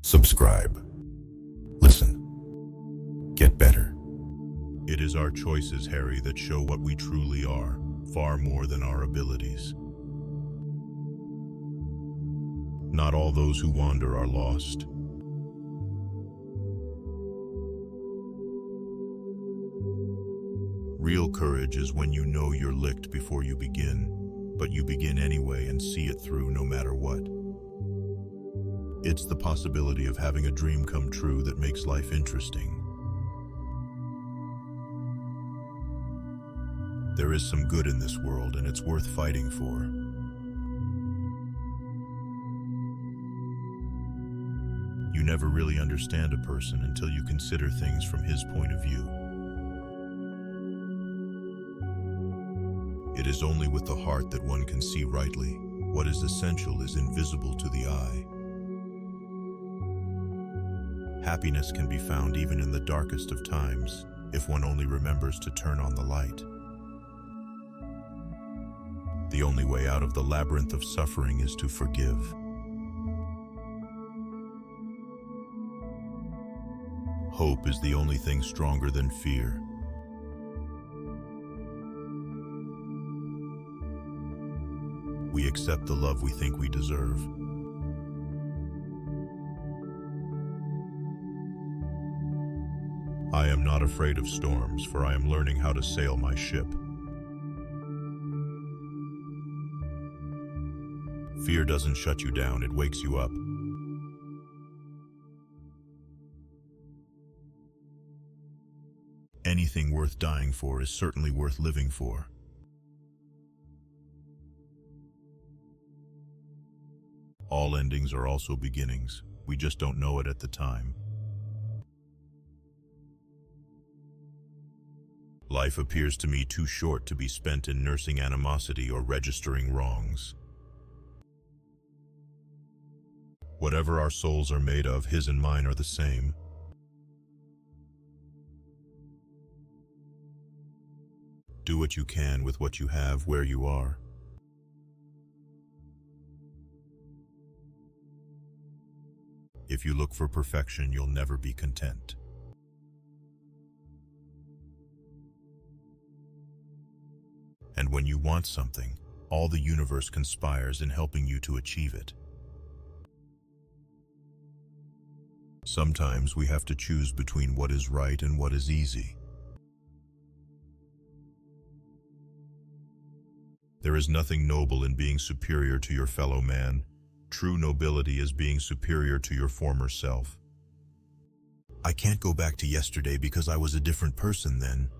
Subscribe. Listen. Get better. It is our choices, Harry, that show what we truly are, far more than our abilities. Not all those who wander are lost. Real courage is when you know you're licked before you begin, but you begin anyway and see it through no matter what. It's the possibility of having a dream come true that makes life interesting. There is some good in this world, and it's worth fighting for. You never really understand a person until you consider things from his point of view. It is only with the heart that one can see rightly. What is essential is invisible to the eye. Happiness can be found even in the darkest of times, if one only remembers to turn on the light. The only way out of the labyrinth of suffering is to forgive. Hope is the only thing stronger than fear. We accept the love we think we deserve. I am not afraid of storms, for I am learning how to sail my ship. Fear doesn't shut you down, it wakes you up. Anything worth dying for is certainly worth living for. All endings are also beginnings. We just don't know it at the time. Life appears to me too short to be spent in nursing animosity or registering wrongs. Whatever our souls are made of, his and mine are the same. Do what you can with what you have where you are. If you look for perfection, you'll never be content. And when you want something, all the universe conspires in helping you to achieve it. Sometimes we have to choose between what is right and what is easy. There is nothing noble in being superior to your fellow man. True nobility is being superior to your former self. I can't go back to yesterday because I was a different person then.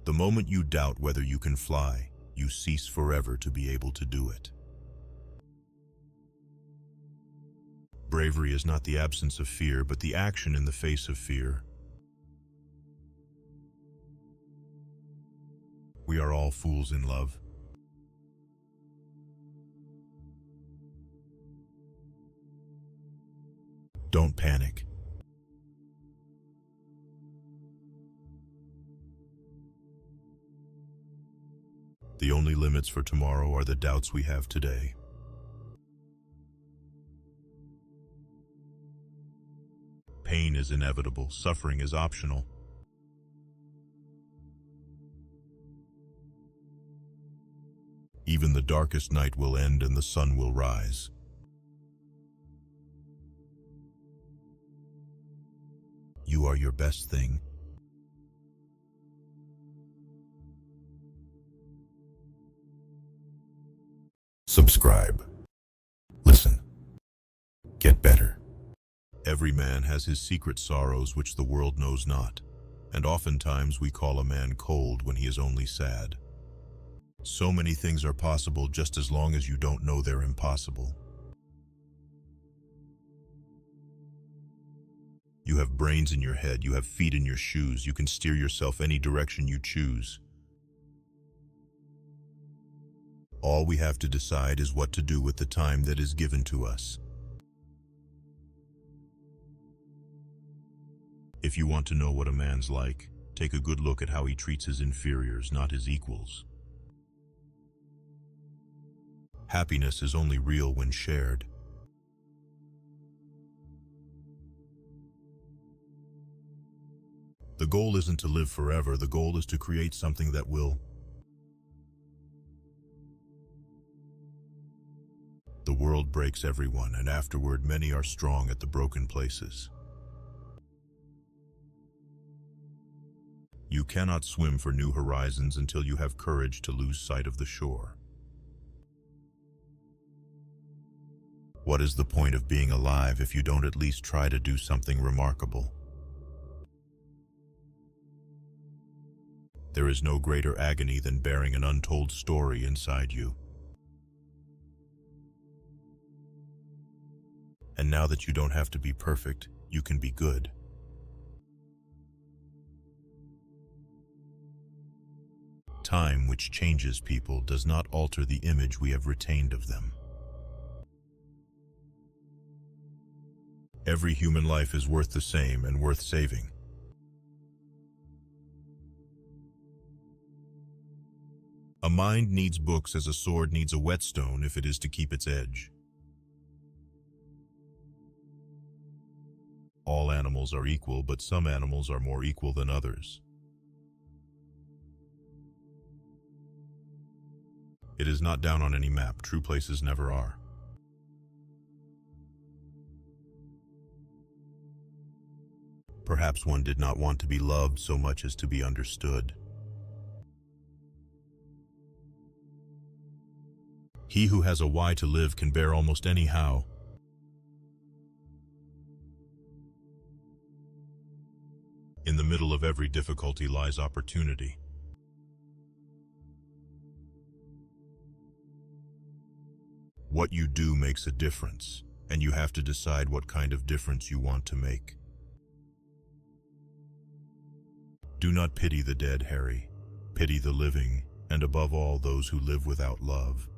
The moment you doubt whether you can fly, you cease forever to be able to do it. Bravery is not the absence of fear, but the action in the face of fear. We are all fools in love. Don't panic. The only limits for tomorrow are the doubts we have today. Pain is inevitable, suffering is optional. Even the darkest night will end and the sun will rise. You are your best thing. Subscribe. Listen. Get better. Every man has his secret sorrows which the world knows not, and oftentimes we call a man cold when he is only sad. So many things are possible just as long as you don't know they're impossible. You have brains in your head, you have feet in your shoes, you can steer yourself any direction you choose. All we have to decide is what to do with the time that is given to us. If you want to know what a man's like, take a good look at how he treats his inferiors, not his equals. Happiness is only real when shared. The goal isn't to live forever, the goal is to create something that will. The world breaks everyone, and afterward many are strong at the broken places. You cannot swim for new horizons until you have courage to lose sight of the shore. What is the point of being alive if you don't at least try to do something remarkable? There is no greater agony than bearing an untold story inside you. And now that you don't have to be perfect, you can be good. Time, which changes people, does not alter the image we have retained of them. Every human life is worth the same and worth saving. A mind needs books as a sword needs a whetstone if it is to keep its edge. All animals are equal, but some animals are more equal than others. It is not down on any map. True places never are. Perhaps one did not want to be loved so much as to be understood. He who has a why to live can bear almost any how. In the middle of every difficulty lies opportunity. What you do makes a difference, and you have to decide what kind of difference you want to make. Do not pity the dead, Harry. Pity the living, and above all, those who live without love.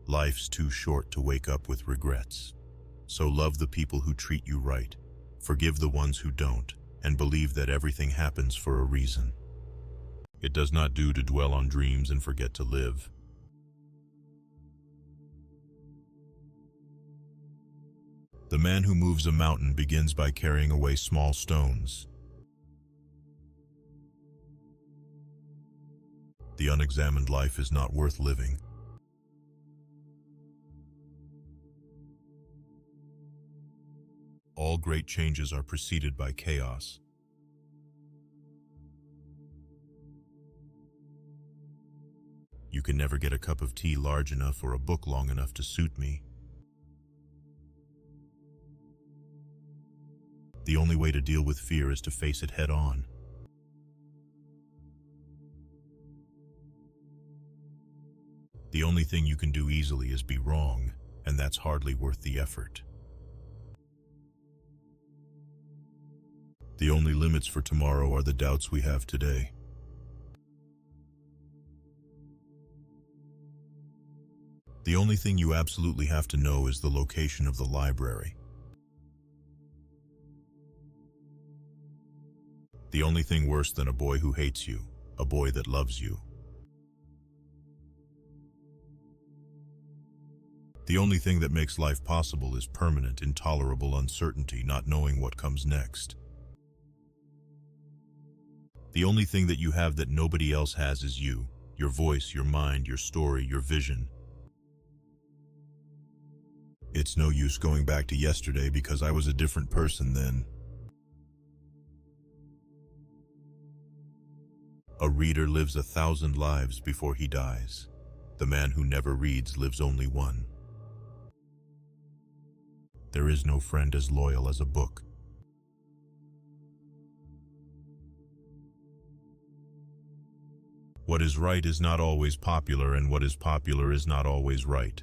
Life's too short to wake up with regrets. So love the people who treat you right, forgive the ones who don't, and believe that everything happens for a reason. It does not do to dwell on dreams and forget to live. The man who moves a mountain begins by carrying away small stones. The unexamined life is not worth living. All great changes are preceded by chaos. You can never get a cup of tea large enough or a book long enough to suit me. The only way to deal with fear is to face it head on. The only thing you can do easily is be wrong, and that's hardly worth the effort. The only limits for tomorrow are the doubts we have today. The only thing you absolutely have to know is the location of the library. The only thing worse than a boy who hates you, a boy that loves you. The only thing that makes life possible is permanent, intolerable uncertainty, not knowing what comes next. The only thing that you have that nobody else has is you, your voice, your mind, your story, your vision. It's no use going back to yesterday because I was a different person then. A reader lives 1,000 lives before he dies. The man who never reads lives only one. There is no friend as loyal as a book. What is right is not always popular, and what is popular is not always right.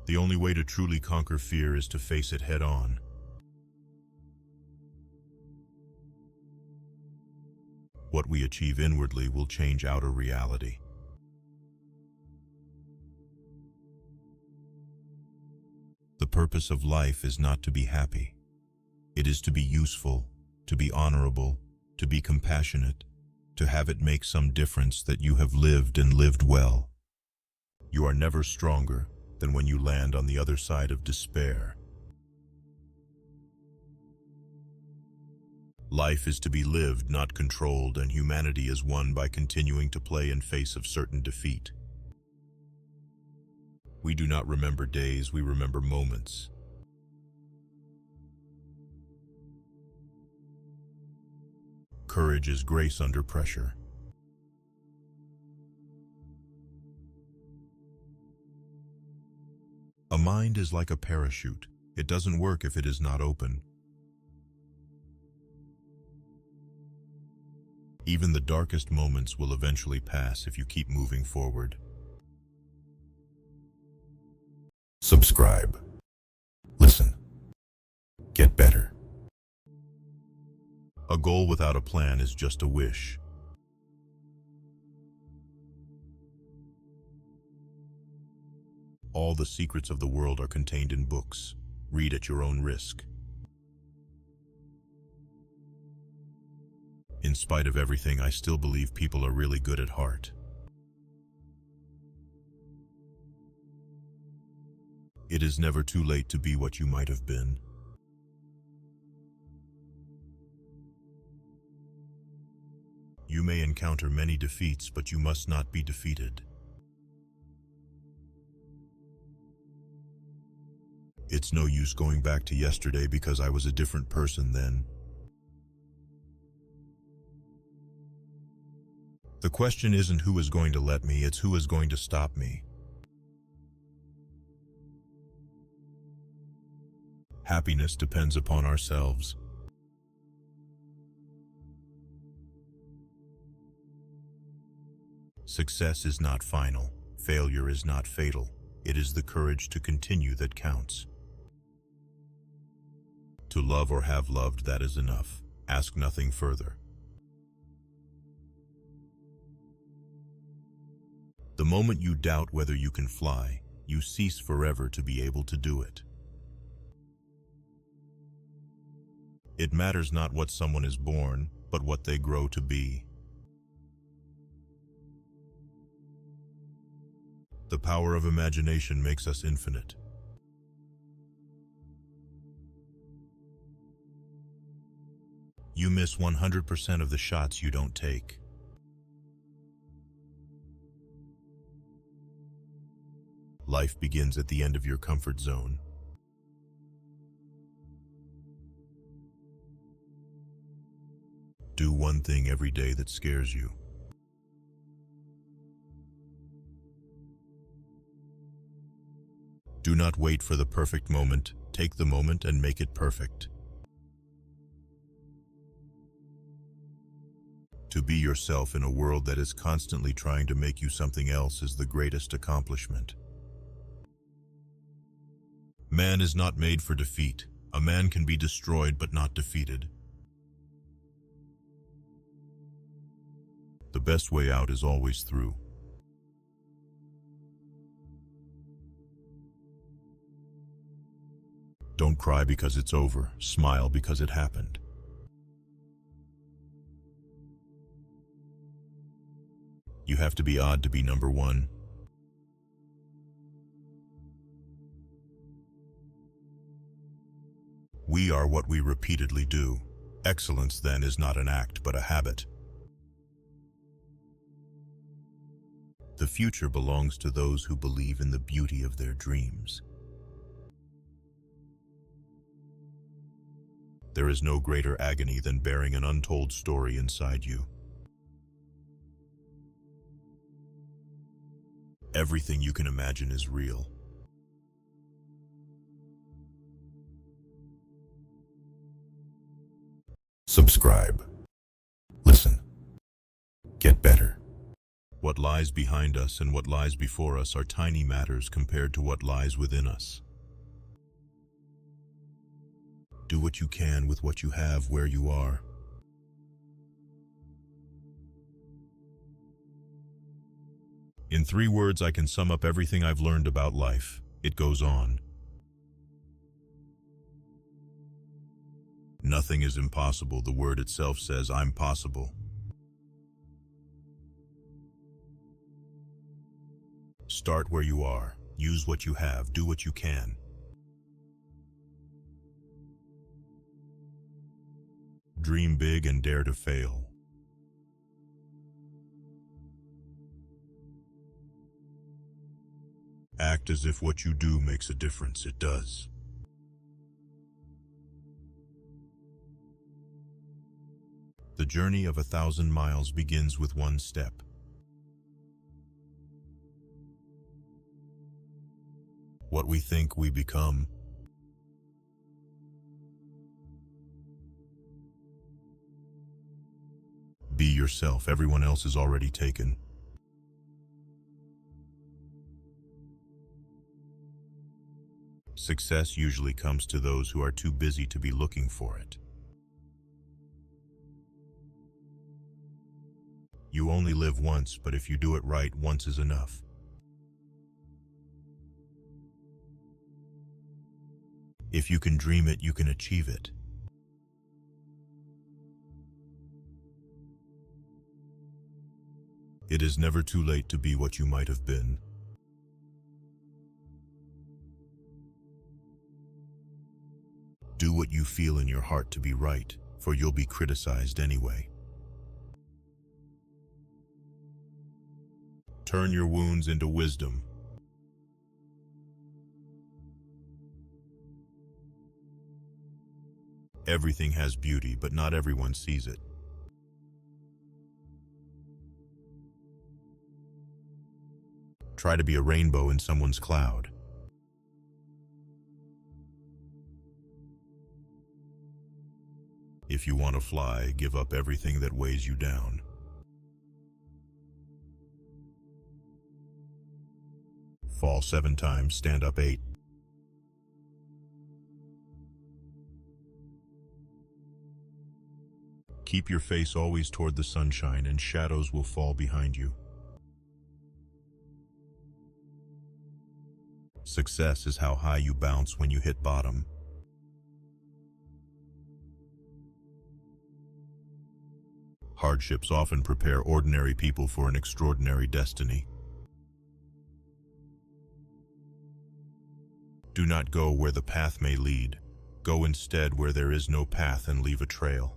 The only way to truly conquer fear is to face it head on. What we achieve inwardly will change outer reality. The purpose of life is not to be happy. It is to be useful, to be honorable, to be compassionate, to have it make some difference that you have lived and lived well. You are never stronger than when you land on the other side of despair. Life is to be lived, not controlled, and humanity is won by continuing to play in face of certain defeat. We do not remember days, we remember moments. Courage is grace under pressure. A mind is like a parachute. It doesn't work if it is not open. Even the darkest moments will eventually pass if you keep moving forward. Subscribe. Listen. Get better. A goal without a plan is just a wish. All the secrets of the world are contained in books. Read at your own risk. In spite of everything, I still believe people are really good at heart. It is never too late to be what you might have been. You may encounter many defeats, but you must not be defeated. It's no use going back to yesterday because I was a different person then. The question isn't who is going to let me, it's who is going to stop me. Happiness depends upon ourselves. Success is not final. Failure is not fatal. It is the courage to continue that counts. To love or have loved, that is enough. Ask nothing further. The moment you doubt whether you can fly, you cease forever to be able to do it. It matters not what someone is born, but what they grow to be. The power of imagination makes us infinite. You miss 100% of the shots you don't take. Life begins at the end of your comfort zone. Do one thing every day that scares you. Do not wait for the perfect moment. Take the moment and make it perfect. To be yourself in a world that is constantly trying to make you something else is the greatest accomplishment. Man is not made for defeat. A man can be destroyed but not defeated. The best way out is always through. Don't cry because it's over. Smile because it happened. You have to be odd to be number one. We are what we repeatedly do. Excellence, then, is not an act, but a habit. The future belongs to those who believe in the beauty of their dreams. There is no greater agony than bearing an untold story inside you. Everything you can imagine is real. Subscribe. Listen. Get better. What lies behind us and what lies before us are tiny matters compared to what lies within us. Do what you can with what you have where you are. In 3 words, I can sum up everything I've learned about life. It goes on. Nothing is impossible. The word itself says, I'm possible. Start where you are. Use what you have. Do what you can. Dream big and dare to fail. Act as if what you do makes a difference. It does. The journey of 1,000 miles begins with one step. What we think, we become. Be yourself. Everyone else is already taken. Success usually comes to those who are too busy to be looking for it. You only live once, but if you do it right, once is enough. If you can dream it, you can achieve it. It is never too late to be what you might have been. Do what you feel in your heart to be right, for you'll be criticized anyway. Turn your wounds into wisdom. Everything has beauty, but not everyone sees it. Try to be a rainbow in someone's cloud. If you want to fly, give up everything that weighs you down. Fall 7 times, stand up 8. Keep your face always toward the sunshine, and shadows will fall behind you. Success is how high you bounce when you hit bottom. Hardships often prepare ordinary people for an extraordinary destiny. Do not go where the path may lead. Go instead where there is no path and leave a trail.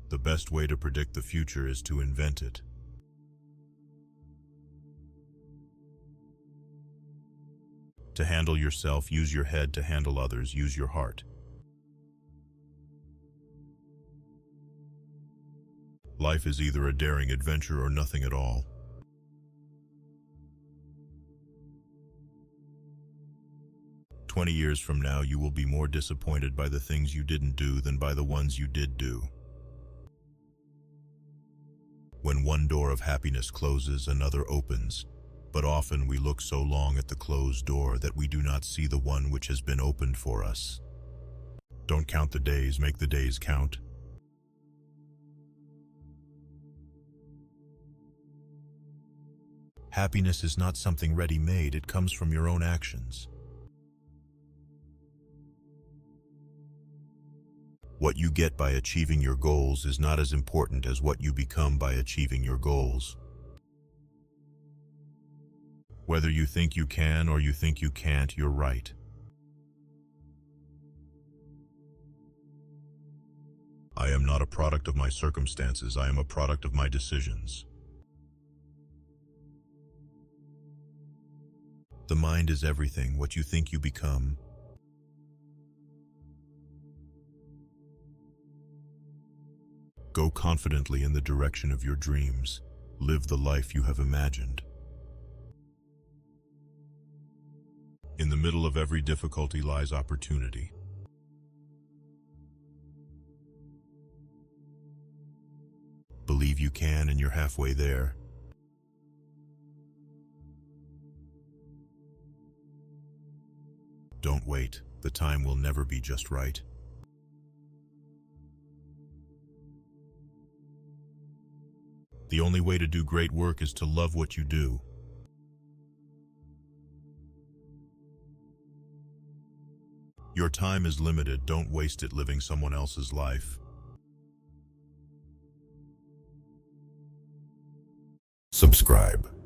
The best way to predict the future is to invent it. To handle yourself, use your head. To handle others, use your heart. Life is either a daring adventure or nothing at all. "20 years from now, you will be more disappointed by the things you didn't do than by the ones you did do. When one door of happiness closes, another opens, but often we look so long at the closed door that we do not see the one which has been opened for us. Don't count the days, make the days count. Happiness is not something ready-made, it comes from your own actions. What you get by achieving your goals is not as important as what you become by achieving your goals. Whether you think you can or you think you can't, you're right. I am not a product of my circumstances, I am a product of my decisions. The mind is everything, what you think you become. Go confidently in the direction of your dreams. Live the life you have imagined. In the middle of every difficulty lies opportunity. Believe you can, and you're halfway there. Don't wait. The time will never be just right. The only way to do great work is to love what you do. Your time is limited, don't waste it living someone else's life. Subscribe. Subscribe.